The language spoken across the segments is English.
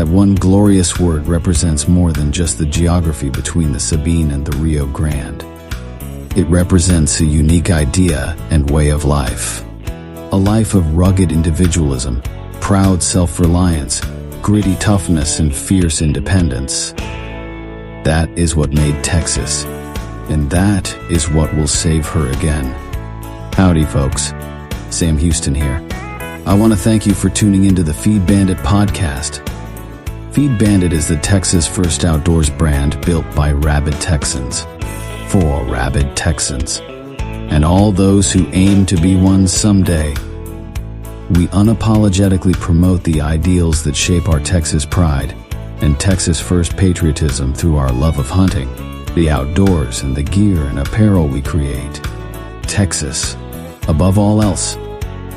That one glorious word represents more than just the geography between the Sabine and the Rio Grande. It represents a unique idea and way of life. A life of rugged individualism, proud self-reliance, gritty toughness, and fierce independence. That is what made Texas, and that is what will save her again. Howdy, folks. Sam Houston here. I want to thank you for tuning into the Feed Bandit podcast. Feed Bandit is the Texas first outdoors brand built by rabid Texans, for rabid Texans, and all those who aim to be one someday. We unapologetically promote the ideals that shape our Texas pride and Texas first patriotism through our love of hunting, the outdoors, and the gear and apparel we create. Texas, above all else,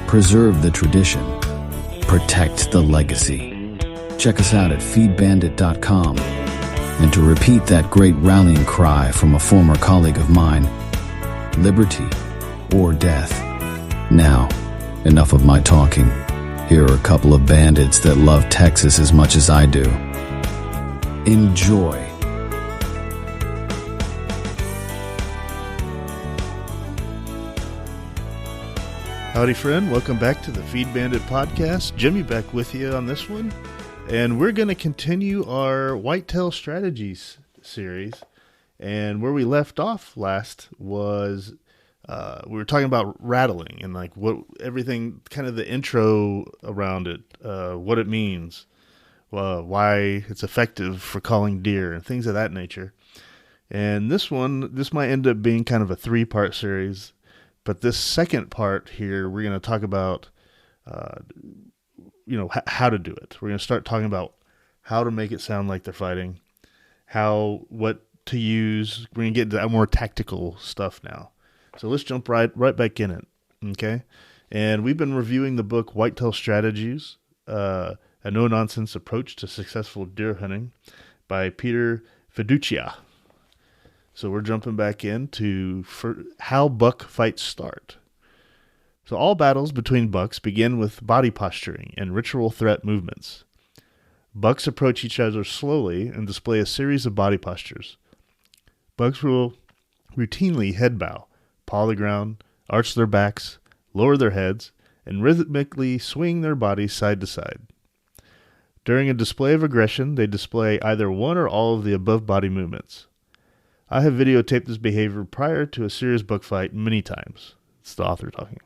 preserve the tradition, protect the legacy. Check us out at feedbandit.com. And to repeat that great rallying cry from a former colleague of mine, liberty or death. Now, enough of my talking. Here are a couple of bandits that love Texas as much as I do. Enjoy. Howdy, friend. Welcome back to the Feed Bandit podcast. Jimmy back with you on this one. And we're going to continue our whitetail strategies series. And where we left off last was we were talking about rattling and like what everything, kind of the intro around it, what it means, why it's effective for calling deer and things of that nature. And this might end up being kind of a 3-part series. But this second part here, we're going to talk about, how to do it. We're going to start talking about how to make it sound like they're fighting, what to use. We're going to get into that more tactical stuff now. So let's jump right back in it, okay? And we've been reviewing the book Whitetail Strategies, A No-Nonsense Approach to Successful Deer Hunting by Peter Fiducia. So we're jumping back into how buck fights start. So all battles between bucks begin with body posturing and ritual threat movements. Bucks approach each other slowly and display a series of body postures. Bucks will routinely head bow, paw the ground, arch their backs, lower their heads, and rhythmically swing their bodies side to side. During a display of aggression, they display either one or all of the above body movements. I have videotaped this behavior prior to a serious buck fight many times. It's the author talking.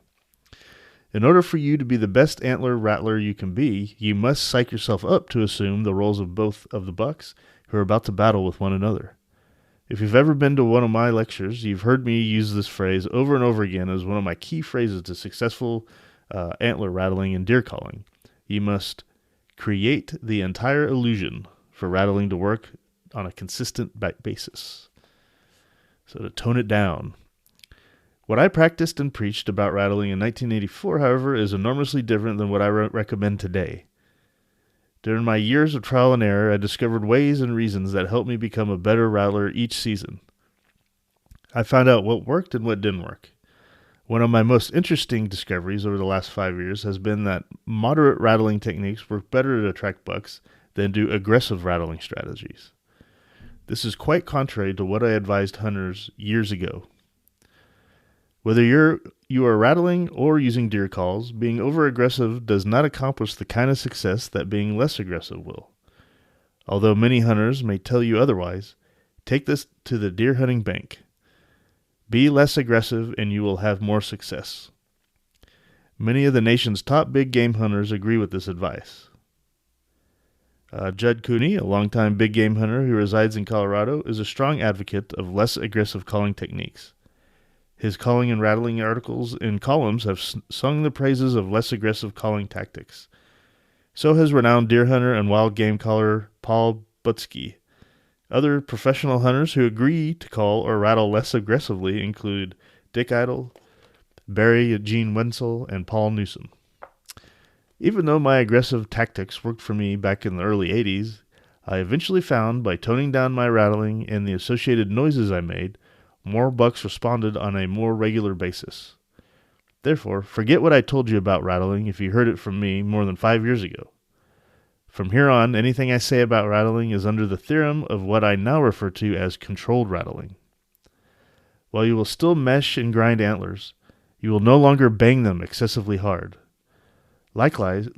In order for you to be the best antler rattler you can be, you must psych yourself up to assume the roles of both of the bucks who are about to battle with one another. If you've ever been to one of my lectures, you've heard me use this phrase over and over again as one of my key phrases to successful antler rattling and deer calling. You must create the entire illusion for rattling to work on a consistent basis. So to tone it down. What I practiced and preached about rattling in 1984, however, is enormously different than what I recommend today. During my years of trial and error, I discovered ways and reasons that helped me become a better rattler each season. I found out what worked and what didn't work. One of my most interesting discoveries over the last 5 years has been that moderate rattling techniques work better to attract bucks than do aggressive rattling strategies. This is quite contrary to what I advised hunters years ago. Whether you are rattling or using deer calls, being over-aggressive does not accomplish the kind of success that being less aggressive will. Although many hunters may tell you otherwise, take this to the deer hunting bank. Be less aggressive and you will have more success. Many of the nation's top big game hunters agree with this advice. Judd Cooney, a longtime big game hunter who resides in Colorado, is a strong advocate of less aggressive calling techniques. His calling and rattling articles in columns have sung the praises of less aggressive calling tactics. So has renowned deer hunter and wild game caller Paul Butsky. Other professional hunters who agree to call or rattle less aggressively include Dick Idle, Barry Gene Wenzel, and Paul Newsom. Even though my aggressive tactics worked for me back in the early 80s, I eventually found by toning down my rattling and the associated noises I made, more bucks responded on a more regular basis. Therefore, forget what I told you about rattling if you heard it from me more than 5 years ago. From here on, anything I say about rattling is under the theorem of what I now refer to as controlled rattling. While you will still mesh and grind antlers, you will no longer bang them excessively hard. Likewise,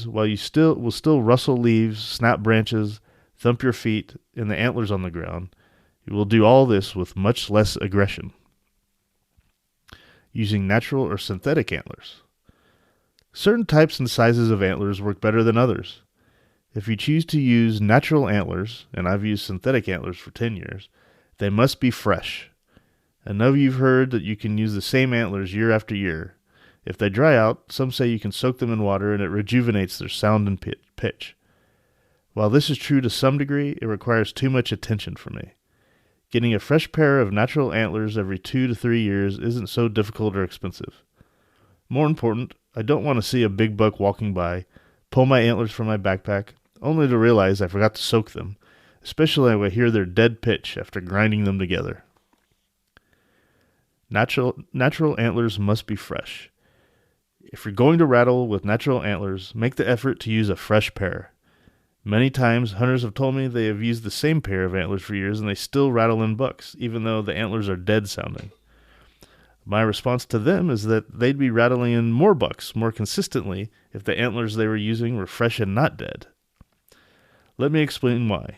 while you will still rustle leaves, snap branches, thump your feet and the antlers on the ground, you will do all this with much less aggression, using natural or synthetic antlers. Certain types and sizes of antlers work better than others. If you choose to use natural antlers, and I've used synthetic antlers for 10 years, they must be fresh. I know you've heard that you can use the same antlers year after year. If they dry out, some say you can soak them in water and it rejuvenates their sound and pitch. While this is true to some degree, it requires too much attention for me. Getting a fresh pair of natural antlers every 2 to 3 years isn't so difficult or expensive. More important, I don't want to see a big buck walking by, pull my antlers from my backpack, only to realize I forgot to soak them, especially when I hear their dead pitch after grinding them together. Natural antlers must be fresh. If you're going to rattle with natural antlers, make the effort to use a fresh pair. Many times, hunters have told me they have used the same pair of antlers for years and they still rattle in bucks, even though the antlers are dead sounding. My response to them is that they'd be rattling in more bucks more consistently if the antlers they were using were fresh and not dead. Let me explain why.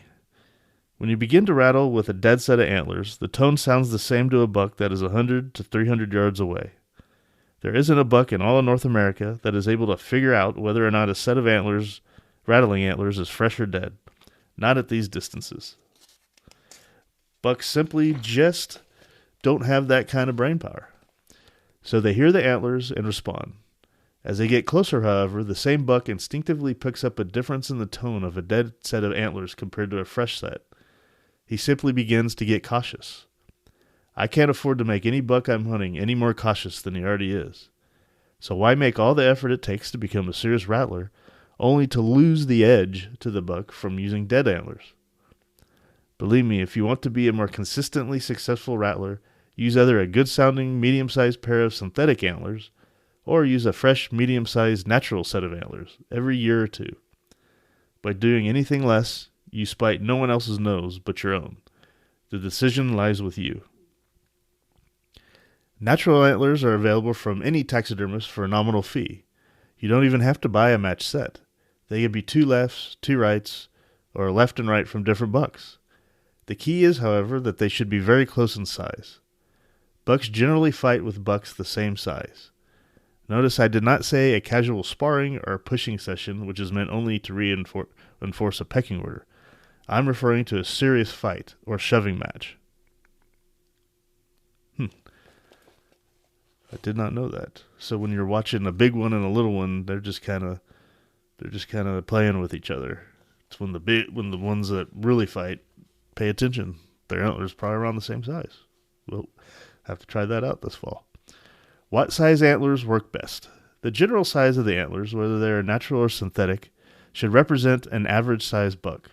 When you begin to rattle with a dead set of antlers, the tone sounds the same to a buck that is 100 to 300 yards away. There isn't a buck in all of North America that is able to figure out whether or not a set of antlers, rattling antlers, is fresh or dead. Not at these distances. Bucks simply just don't have that kind of brain power. So they hear the antlers and respond. As they get closer, however, the same buck instinctively picks up a difference in the tone of a dead set of antlers compared to a fresh set. He simply begins to get cautious. I can't afford to make any buck I'm hunting any more cautious than he already is. So why make all the effort it takes to become a serious rattler, only to lose the edge to the buck from using dead antlers? Believe me, if you want to be a more consistently successful rattler, use either a good-sounding, medium-sized pair of synthetic antlers, or use a fresh, medium-sized natural set of antlers every year or two. By doing anything less, you spite no one else's nose but your own. The decision lies with you. Natural antlers are available from any taxidermist for a nominal fee. You don't even have to buy a matched set. They can be 2 lefts, 2 rights, or left and right from different bucks. The key is, however, that they should be very close in size. Bucks generally fight with bucks the same size. Notice I did not say a casual sparring or pushing session, which is meant only to reinforce a pecking order. I'm referring to a serious fight or shoving match. I did not know that. So when you're watching a big one and a little one, they're just kind of playing with each other. It's when the ones that really fight pay attention. Their antlers probably around the same size. We'll have to try that out this fall. What size antlers work best? The general size of the antlers, whether they are natural or synthetic, should represent an average size buck.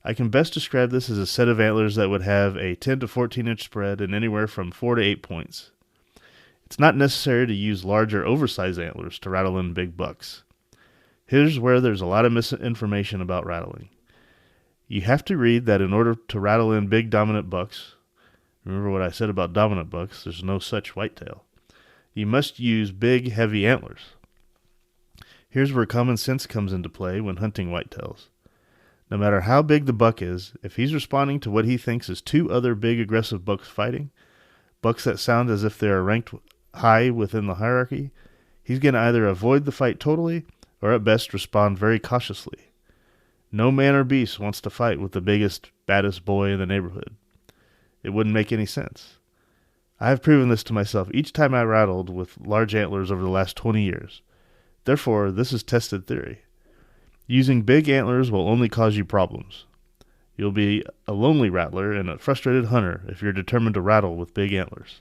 I can best describe this as a set of antlers that would have a 10 to 14 inch spread and anywhere from 4 to 8 points. It's not necessary to use large or oversized antlers to rattle in big bucks. Here's where there's a lot of misinformation about rattling. You have to read that in order to rattle in big dominant bucks, remember what I said about dominant bucks, there's no such whitetail. You must use big, heavy antlers. Here's where common sense comes into play when hunting whitetails. No matter how big the buck is, if he's responding to what he thinks is 2 other big aggressive bucks fighting, bucks that sound as if they are ranked high within the hierarchy, he's going to either avoid the fight totally or at best respond very cautiously. No man or beast wants to fight with the biggest, baddest boy in the neighborhood. It wouldn't make any sense. I have proven this to myself each time I rattled with large antlers over the last 20 years. Therefore, this is tested theory. Using big antlers will only cause you problems. You'll be a lonely rattler and a frustrated hunter if you're determined to rattle with big antlers.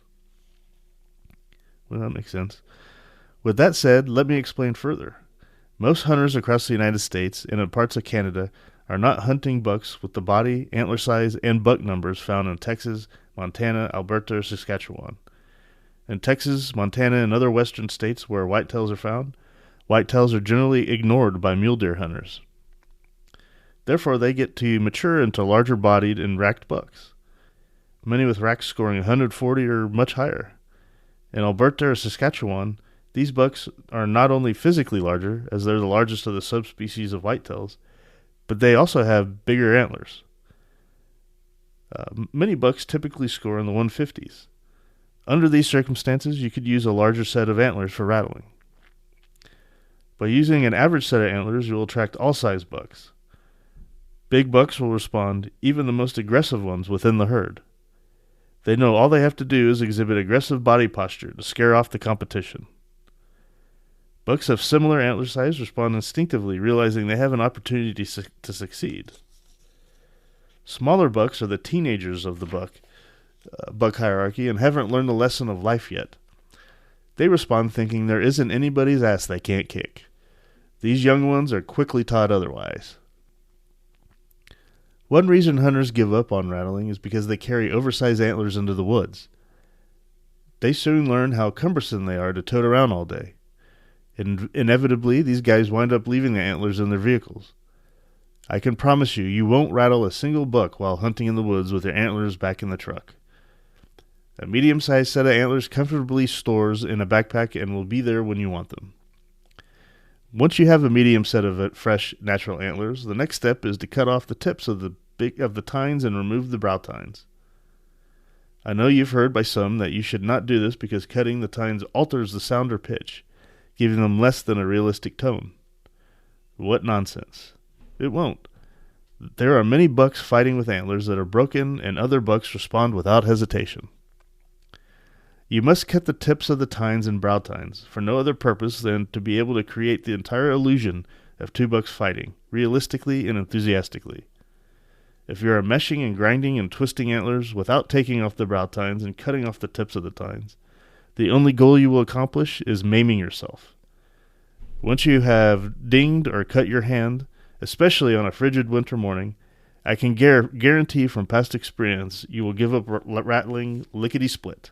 Well, that makes sense. With that said, let me explain further. Most hunters across the United States and in parts of Canada are not hunting bucks with the body, antler size, and buck numbers found in Texas, Montana, Alberta, or Saskatchewan. In Texas, Montana, and other western states where whitetails are found, whitetails are generally ignored by mule deer hunters. Therefore, they get to mature into larger-bodied and racked bucks, many with racks scoring 140 or much higher. In Alberta or Saskatchewan, these bucks are not only physically larger, as they're the largest of the subspecies of whitetails, but they also have bigger antlers. Many bucks typically score in the 150s. Under these circumstances, you could use a larger set of antlers for rattling. By using an average set of antlers, you will attract all size bucks. Big bucks will respond, even the most aggressive ones within the herd. They know all they have to do is exhibit aggressive body posture to scare off the competition. Bucks of similar antler size respond instinctively, realizing they have an opportunity to succeed. Smaller bucks are the teenagers of the buck hierarchy and haven't learned the lesson of life yet. They respond thinking there isn't anybody's ass they can't kick. These young ones are quickly taught otherwise. One reason hunters give up on rattling is because they carry oversized antlers into the woods. They soon learn how cumbersome they are to tote around all day. And inevitably, these guys wind up leaving the antlers in their vehicles. I can promise you, you won't rattle a single buck while hunting in the woods with your antlers back in the truck. A medium-sized set of antlers comfortably stores in a backpack and will be there when you want them. Once you have a medium set of fresh, natural antlers, the next step is to cut off the tips of the tines and remove the brow tines. I know you've heard by some that you should not do this because cutting the tines alters the sound or pitch, giving them less than a realistic tone. What nonsense. It won't. There are many bucks fighting with antlers that are broken, and other bucks respond without hesitation. You must cut the tips of the tines and brow tines for no other purpose than to be able to create the entire illusion of two bucks fighting, realistically and enthusiastically. If you are meshing and grinding and twisting antlers without taking off the brow tines and cutting off the tips of the tines, the only goal you will accomplish is maiming yourself. Once you have dinged or cut your hand, especially on a frigid winter morning, I can guarantee from past experience you will give up rattling lickety-split.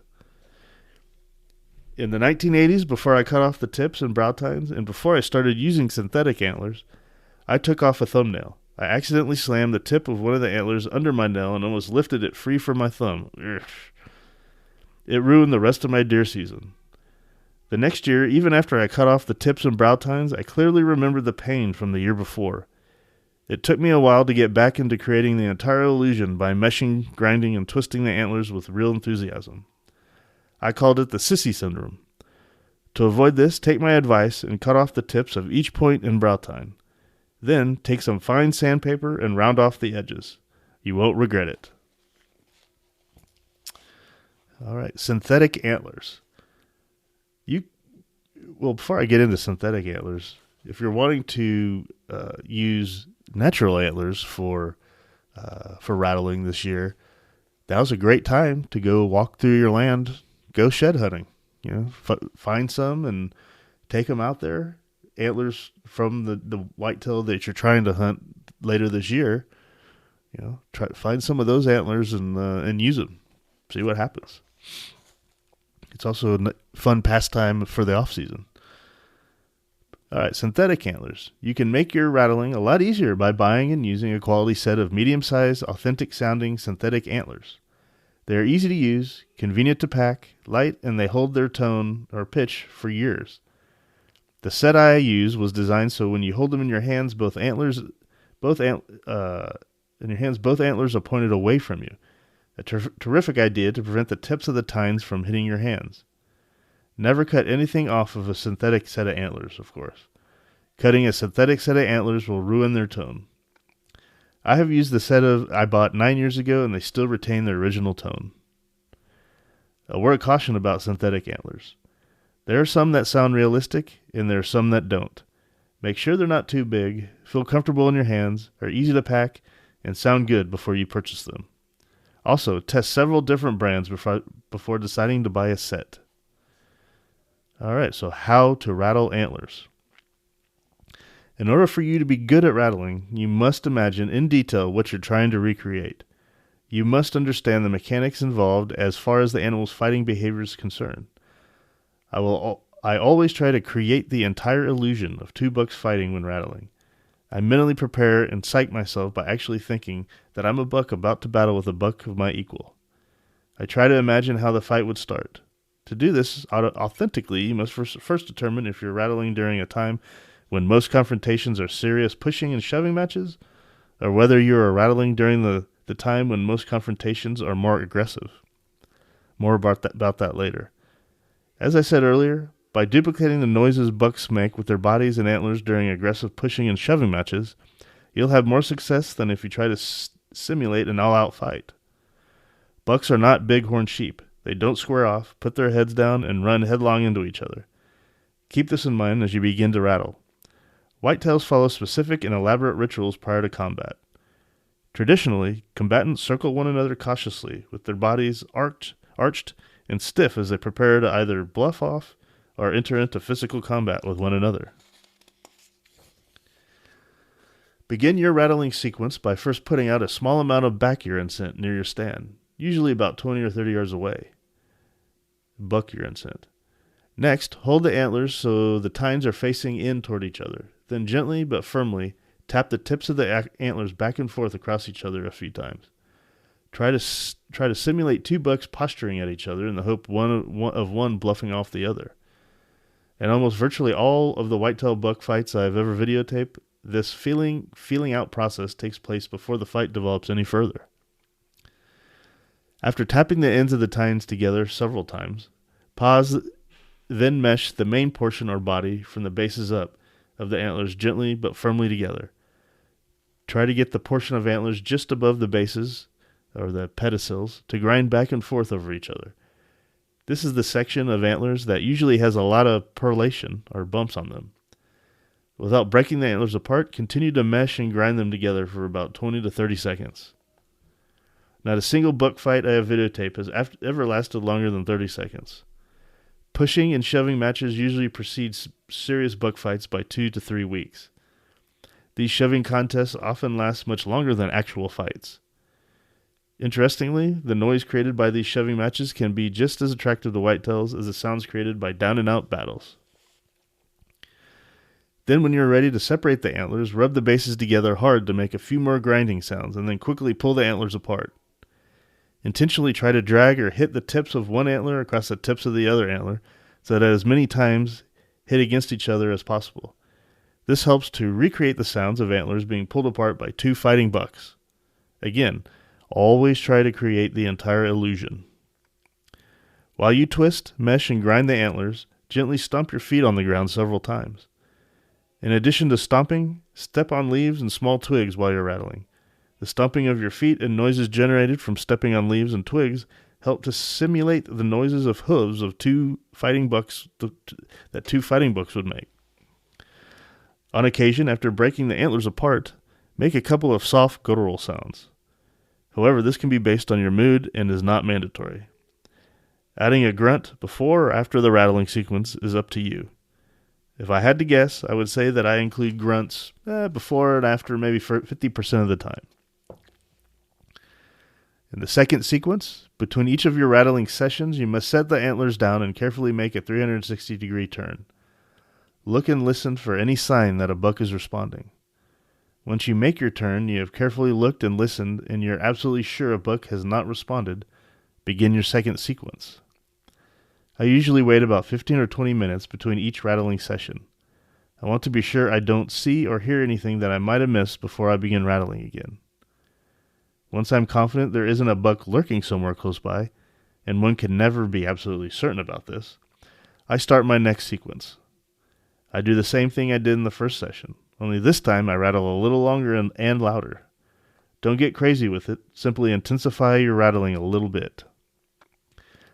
In the 1980s, before I cut off the tips and brow tines, and before I started using synthetic antlers, I took off a thumbnail. I accidentally slammed the tip of one of the antlers under my nail and almost lifted it free from my thumb. Ugh. It ruined the rest of my deer season. The next year, even after I cut off the tips and brow tines, I clearly remembered the pain from the year before. It took me a while to get back into creating the entire illusion by meshing, grinding, and twisting the antlers with real enthusiasm. I called it the sissy syndrome. To avoid this, take my advice and cut off the tips of each point and brow tine. Then take some fine sandpaper and round off the edges. You won't regret it. All right, synthetic antlers. Before I get into synthetic antlers, if you're wanting to use natural antlers for rattling this year, that was a great time to go walk through your land. Go shed hunting, find some and take them out there. Antlers from the whitetail that you're trying to hunt later this year, try to find some of those antlers and use them. See what happens. It's also a fun pastime for the off season. All right, synthetic antlers. You can make your rattling a lot easier by buying and using a quality set of medium-sized, authentic-sounding synthetic antlers. They are easy to use, convenient to pack, light, and they hold their tone or pitch for years. The set I use was designed so when you hold them in your hands, both antlers are pointed away from you. A terrific idea to prevent the tips of the tines from hitting your hands. Never cut anything off of a synthetic set of antlers, of course. Cutting a synthetic set of antlers will ruin their tone. I have used the set I bought 9 years ago, and they still retain their original tone. A word of caution about synthetic antlers. There are some that sound realistic, and there are some that don't. Make sure they're not too big, feel comfortable in your hands, are easy to pack, and sound good before you purchase them. Also, test several different brands before deciding to buy a set. All right, so how to rattle antlers. In order for you to be good at rattling, you must imagine in detail what you're trying to recreate. You must understand the mechanics involved as far as the animal's fighting behavior is concerned. I always try to create the entire illusion of two bucks fighting when rattling. I mentally prepare and psych myself by actually thinking that I'm a buck about to battle with a buck of my equal. I try to imagine how the fight would start. To do this authentically, you must first determine if you're rattling during a time when most confrontations are serious pushing and shoving matches, or whether you are rattling during the time when most confrontations are more aggressive. More about that later. As I said earlier, by duplicating the noises bucks make with their bodies and antlers during aggressive pushing and shoving matches, you'll have more success than if you try to simulate an all-out fight. Bucks are not bighorn sheep. They don't square off, put their heads down, and run headlong into each other. Keep this in mind as you begin to rattle. Whitetails follow specific and elaborate rituals prior to combat. Traditionally, combatants circle one another cautiously, with their bodies arched and stiff as they prepare to either bluff off or enter into physical combat with one another. Begin your rattling sequence by first putting out a small amount of back urine scent near your stand, usually about 20 or 30 yards away. Buck urine scent. Next, hold the antlers so the tines are facing in toward each other. Then gently but firmly tap the tips of the antlers back and forth across each other a few times. Try to simulate two bucks posturing at each other in the hope of one bluffing off the other. In almost virtually all of the whitetail buck fights I've ever videotaped, this feeling out process takes place before the fight develops any further. After tapping the ends of the tines together several times, pause, then mesh the main portion or body from the bases up of the antlers gently but firmly together. Try to get the portion of antlers just above the bases, or the pedicels, to grind back and forth over each other. This is the section of antlers that usually has a lot of perlation, or bumps on them. Without breaking the antlers apart, continue to mesh and grind them together for about 20 to 30 seconds. Not a single buck fight I have videotaped has ever lasted longer than 30 seconds. Pushing and shoving matches usually precede serious buck fights by 2 to 3 weeks. These shoving contests often last much longer than actual fights. Interestingly, the noise created by these shoving matches can be just as attractive to whitetails as the sounds created by down-and-out battles. Then when you're ready to separate the antlers, rub the bases together hard to make a few more grinding sounds, and then quickly pull the antlers apart. Intentionally try to drag or hit the tips of one antler across the tips of the other antler, so that as many times hit against each other as possible. This helps to recreate the sounds of antlers being pulled apart by two fighting bucks. Again, always try to create the entire illusion. While you twist, mesh, and grind the antlers, gently stomp your feet on the ground several times. In addition to stomping, step on leaves and small twigs while you're rattling. The stomping of your feet and noises generated from stepping on leaves and twigs help to simulate the noises of hooves of two fighting bucks that two fighting bucks would make. On occasion, after breaking the antlers apart, make a couple of soft guttural sounds. However, this can be based on your mood and is not mandatory. Adding a grunt before or after the rattling sequence is up to you. If I had to guess, I would say that I include grunts before and after maybe 50% of the time. In the second sequence, between each of your rattling sessions, you must set the antlers down and carefully make a 360-degree turn. Look and listen for any sign that a buck is responding. Once you make your turn, you have carefully looked and listened, and you're absolutely sure a buck has not responded, begin your second sequence. I usually wait about 15 or 20 minutes between each rattling session. I want to be sure I don't see or hear anything that I might have missed before I begin rattling again. Once I'm confident there isn't a buck lurking somewhere close by, and one can never be absolutely certain about this, I start my next sequence. I do the same thing I did in the first session, only this time I rattle a little longer and louder. Don't get crazy with it, simply intensify your rattling a little bit.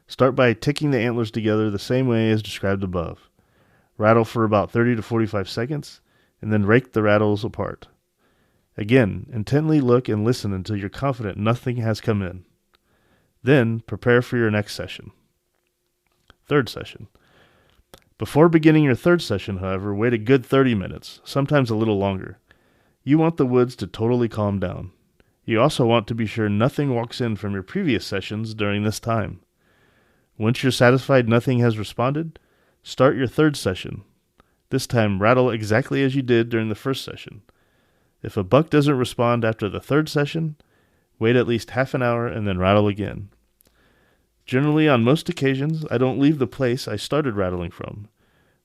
Start by ticking the antlers together the same way as described above. Rattle for about 30 to 45 seconds, and then rake the rattles apart. Again, intently look and listen until you're confident nothing has come in. Then, prepare for your next session. Third session. Before beginning your third session, however, wait a good 30 minutes, sometimes a little longer. You want the woods to totally calm down. You also want to be sure nothing walks in from your previous sessions during this time. Once you're satisfied nothing has responded, start your third session. This time, rattle exactly as you did during the first session. If a buck doesn't respond after the third session, wait at least half an hour and then rattle again. Generally, on most occasions, I don't leave the place I started rattling from.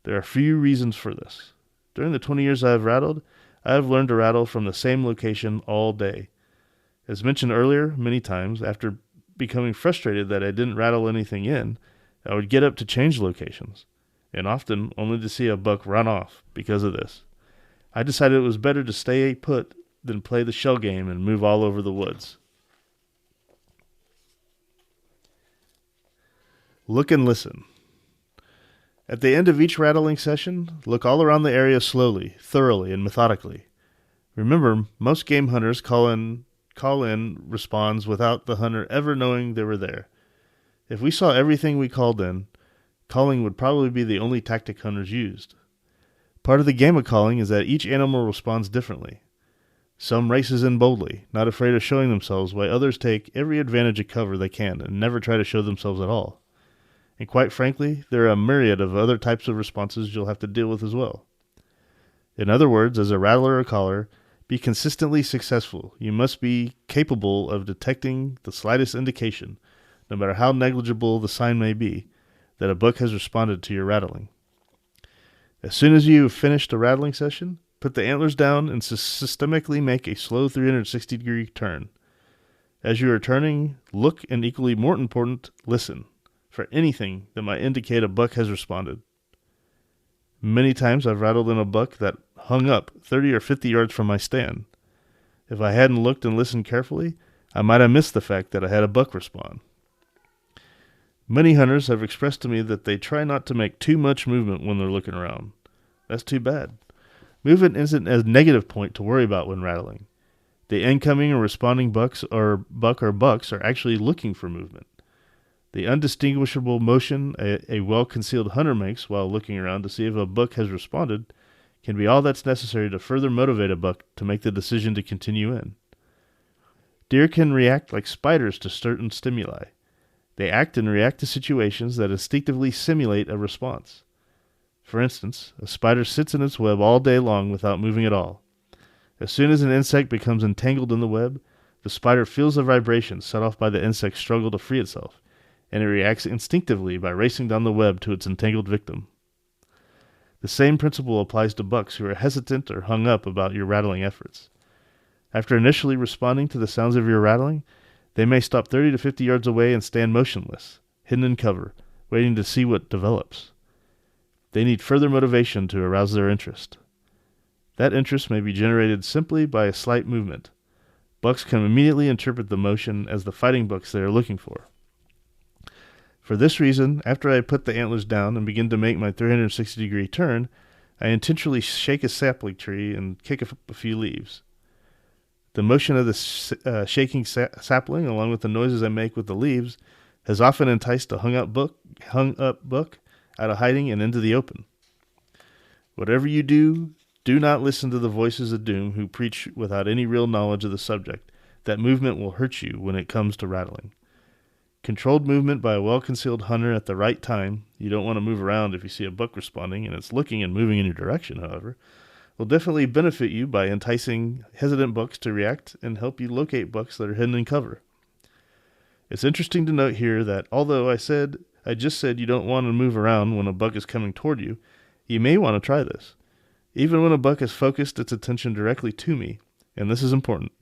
There are few reasons for this. During the 20 years I have rattled, I have learned to rattle from the same location all day. As mentioned earlier, many times, after becoming frustrated that I didn't rattle anything in, I would get up to change locations, and often only to see a buck run off because of this. I decided it was better to stay put than play the shell game and move all over the woods. Look and listen. At the end of each rattling session, look all around the area slowly, thoroughly, and methodically. Remember, most game hunters call in responds without the hunter ever knowing they were there. If we saw everything we called in, calling would probably be the only tactic hunters used. Part of the game of calling is that each animal responds differently. Some races in boldly, not afraid of showing themselves, while others take every advantage of cover they can and never try to show themselves at all. And quite frankly, there are a myriad of other types of responses you'll have to deal with as well. In other words, as a rattler or caller, be consistently successful. You must be capable of detecting the slightest indication, no matter how negligible the sign may be, that a buck has responded to your rattling. As soon as you have finished a rattling session, put the antlers down and systemically make a slow 360-degree turn. As you are turning, look, and equally more important, listen for anything that might indicate a buck has responded. Many times I've rattled in a buck that hung up 30 or 50 yards from my stand. If I hadn't looked and listened carefully, I might have missed the fact that I had a buck respond. Many hunters have expressed to me that they try not to make too much movement when they're looking around. That's too bad. Movement isn't a negative point to worry about when rattling. The incoming or responding bucks or bucks are actually looking for movement. The undistinguishable motion a well-concealed hunter makes while looking around to see if a buck has responded can be all that's necessary to further motivate a buck to make the decision to continue in. Deer can react like spiders to certain stimuli. They act and react to situations that instinctively simulate a response. For instance, a spider sits in its web all day long without moving at all. As soon as an insect becomes entangled in the web, the spider feels the vibration set off by the insect's struggle to free itself, and it reacts instinctively by racing down the web to its entangled victim. The same principle applies to bucks who are hesitant or hung up about your rattling efforts. After initially responding to the sounds of your rattling, they may stop 30 to 50 yards away and stand motionless, hidden in cover, waiting to see what develops. They need further motivation to arouse their interest. That interest may be generated simply by a slight movement. Bucks can immediately interpret the motion as the fighting bucks they are looking for. For this reason, after I put the antlers down and begin to make my 360-degree turn, I intentionally shake a sapling tree and kick up a few leaves. The motion of the shaking sapling, along with the noises I make with the leaves, has often enticed a hung up buck out of hiding and into the open. Whatever you do, do not listen to the voices of doom who preach without any real knowledge of the subject that movement will hurt you when it comes to rattling. Controlled movement by a well-concealed hunter at the right time — you don't want to move around if you see a buck responding and it's looking and moving in your direction, however — will definitely benefit you by enticing hesitant bucks to react and help you locate bucks that are hidden in cover. It's interesting to note here that although I just said you don't want to move around when a buck is coming toward you, you may want to try this. Even when a buck has focused its attention directly to me, and this is important,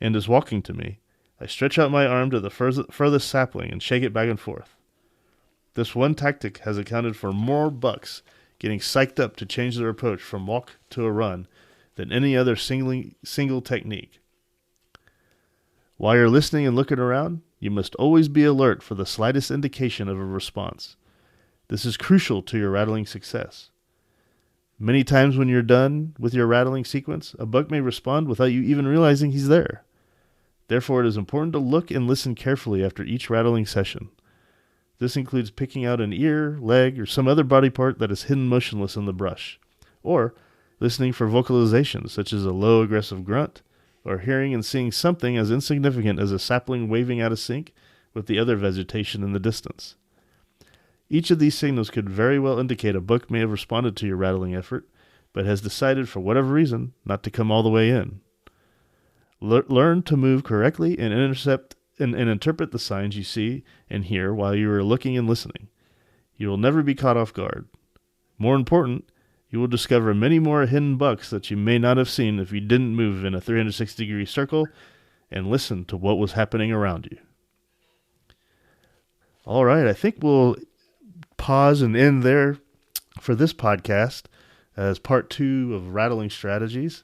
and is walking to me, I stretch out my arm to the furthest sapling and shake it back and forth. This one tactic has accounted for more bucks getting psyched up to change their approach from walk to a run than any other single technique. While you're listening and looking around, you must always be alert for the slightest indication of a response. This is crucial to your rattling success. Many times when you're done with your rattling sequence, a buck may respond without you even realizing he's there. Therefore, it is important to look and listen carefully after each rattling session. This includes picking out an ear, leg, or some other body part that is hidden motionless in the brush, or listening for vocalizations such as a low aggressive grunt, or hearing and seeing something as insignificant as a sapling waving out of sync with the other vegetation in the distance. Each of these signals could very well indicate a buck may have responded to your rattling effort, but has decided for whatever reason not to come all the way in. Learn to move correctly and interpret the signs you see and hear while you are looking and listening. You will never be caught off guard. More important, you will discover many more hidden bucks that you may not have seen if you didn't move in a 360-degree circle and listen to what was happening around you. All right, I think we'll pause and end there for this podcast as part 2 of Rattling Strategies.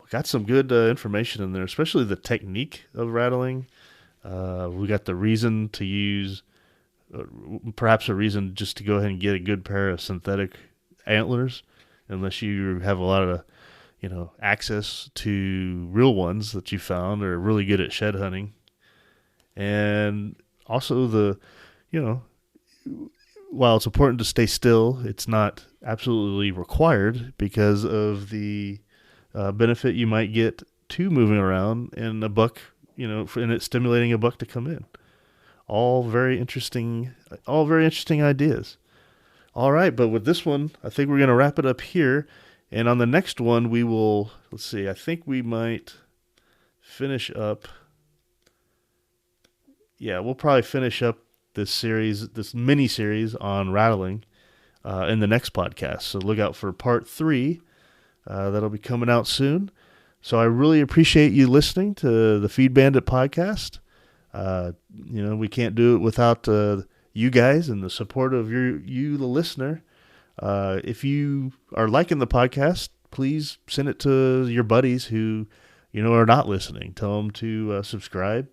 Got some good information in there, especially the technique of rattling. We got the reason to use, perhaps a reason just to go ahead and get a good pair of synthetic antlers, unless you have a lot of, access to real ones that you found or are really good at shed hunting. And also while it's important to stay still, it's not absolutely required because of the benefit you might get to moving around and a buck, and it stimulating a buck to come in. All very interesting ideas. All right, but with this one, I think we're going to wrap it up here. And on the next one, we will, I think we might finish up. Yeah, we'll probably finish up this mini series on rattling in the next podcast. So look out for part 3. That'll be coming out soon. So I really appreciate you listening to the Feed Bandit podcast. We can't do it without you guys and the support of you, the listener. If you are liking the podcast, please send it to your buddies who, are not listening. Tell them to subscribe.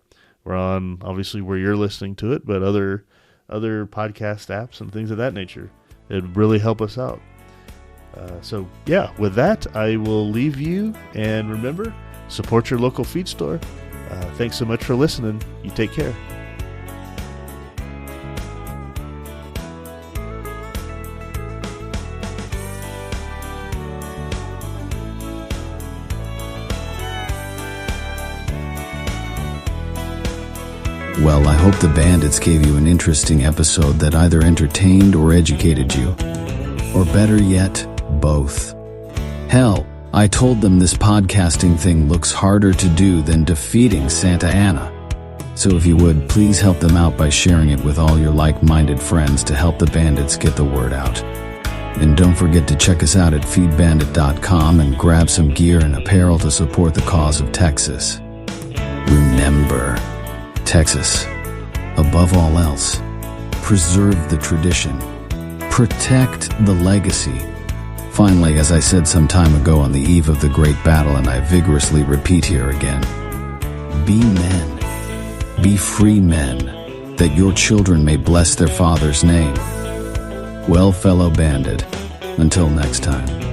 We're on, obviously, where you're listening to it, but other podcast apps and things of that nature. It'd really help us out. With that, I will leave you. And remember, support your local feed store. Thanks so much for listening. You take care. Well, I hope the Bandits gave you an interesting episode that either entertained or educated you. Or better yet, both. Hell, I told them this podcasting thing looks harder to do than defeating Santa Anna. So if you would, please help them out by sharing it with all your like-minded friends to help the Bandits get the word out. And don't forget to check us out at feedbandit.com and grab some gear and apparel to support the cause of Texas. Remember, Texas, above all else, preserve the tradition, protect the legacy. Finally, as I said some time ago on the eve of the great battle, and I vigorously repeat here again, be men, be free men, that your children may bless their father's name. Well, fellow bandit, until next time.